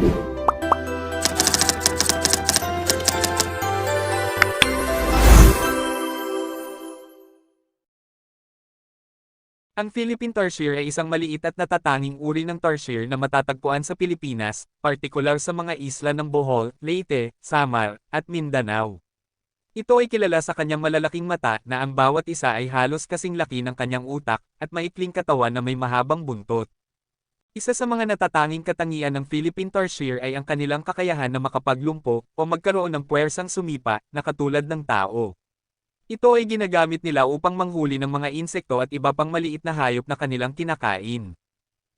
Ang Philippine tarsier ay isang maliit at natatanging uri ng tarsier na matatagpuan sa Pilipinas, partikular sa mga isla ng Bohol, Leyte, Samar, at Mindanao. Ito ay kilala sa kanyang malalaking mata na ang bawat isa ay halos kasing laki ng kanyang utak, at maikling katawan na may mahabang buntot. Isa sa mga natatanging katangian ng Philippine tarsier ay ang kanilang kakayahan na makapaglumpo o magkaroon ng puwersang sumipa na katulad ng tao. Ito ay ginagamit nila upang manghuli ng mga insekto at iba pang maliit na hayop na kanilang kinakain.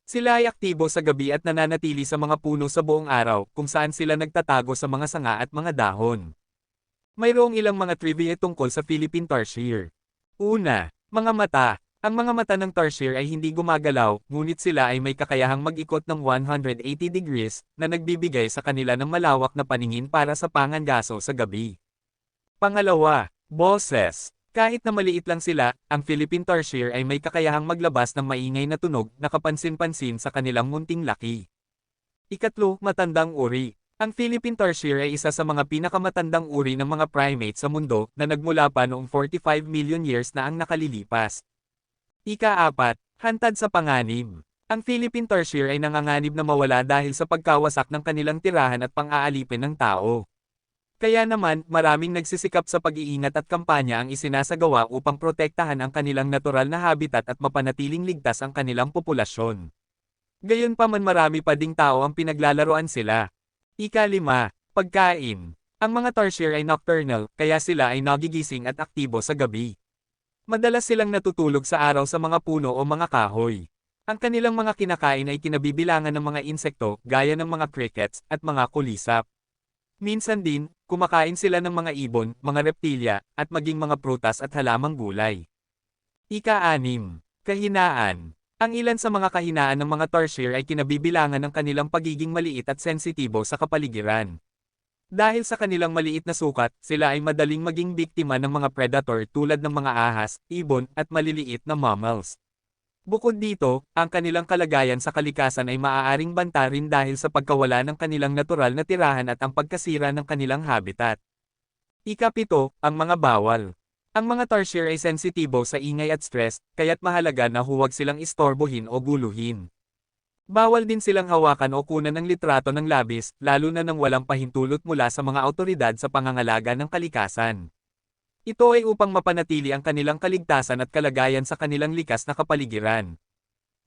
Sila ay aktibo sa gabi at nananatili sa mga puno sa buong araw, kung saan sila nagtatago sa mga sanga at mga dahon. Mayroong ilang mga trivia tungkol sa Philippine tarsier. Una, mga mata. Ang mga mata ng tarsier ay hindi gumagalaw, ngunit sila ay may kakayahang mag-ikot ng 180 degrees, na nagbibigay sa kanila ng malawak na paningin para sa pangangaso sa gabi. Pangalawa, boses. Kahit na maliit lang sila, ang Philippine tarsier ay may kakayahang maglabas ng maingay na tunog na kapansin-pansin sa kanilang munting laki. Ikatlo, matandang uri. Ang Philippine tarsier ay isa sa mga pinakamatandang uri ng mga primate sa mundo na nagmula pa noong 45 million years na ang nakalilipas. Ika-apat, hantad sa panganib. Ang Philippine tarsier ay nanganganib na mawala dahil sa pagkawasak ng kanilang tirahan at pang-aalipin ng tao. Kaya naman, maraming nagsisikap sa pag-iingat at kampanya ang isinasagawa upang protektahan ang kanilang natural na habitat at mapanatiling ligtas ang kanilang populasyon. Gayunpaman marami pa ding tao ang pinaglalaroan sila. Ika-5, pagkain. Ang mga tarsier ay nocturnal, kaya sila ay nagigising at aktibo sa gabi. Madalas silang natutulog sa araw sa mga puno o mga kahoy. Ang kanilang mga kinakain ay kinabibilangan ng mga insekto, gaya ng mga crickets, at mga kulisap. Minsan din, kumakain sila ng mga ibon, mga reptilya, at maging mga prutas at halamang gulay. Ika-6, kahinaan. Ang ilan sa mga kahinaan ng mga tarsier ay kinabibilangan ng kanilang pagiging maliit at sensitibo sa kapaligiran. Dahil sa kanilang maliit na sukat, sila ay madaling maging biktima ng mga predator tulad ng mga ahas, ibon, at maliliit na mammals. Bukod dito, ang kanilang kalagayan sa kalikasan ay maaaring banta rin dahil sa pagkawala ng kanilang natural na tirahan at ang pagkasira ng kanilang habitat. Ika-7, ang mga bawal. Ang mga tarsier ay sensitibo sa ingay at stress, kaya't mahalaga na huwag silang istorbohin o guluhin. Bawal din silang hawakan o kunan ng litrato ng labis, lalo na nang walang pahintulot mula sa mga awtoridad sa pangangalaga ng kalikasan. Ito ay upang mapanatili ang kanilang kaligtasan at kalagayan sa kanilang likas na kapaligiran.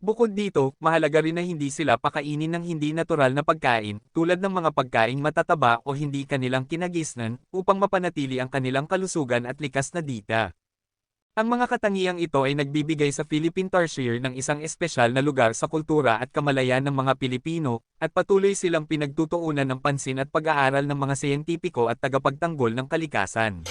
Bukod dito, mahalaga rin na hindi sila pakainin ng hindi natural na pagkain, tulad ng mga pagkaing matataba o hindi kanilang kinagisnan, upang mapanatili ang kanilang kalusugan at likas na dita. Ang mga katangiang ito ay nagbibigay sa Philippine tarsier ng isang espesyal na lugar sa kultura at kamalayan ng mga Pilipino, at patuloy silang pinagtutuunan ng pansin at pag-aaral ng mga siyentipiko at tagapagtanggol ng kalikasan.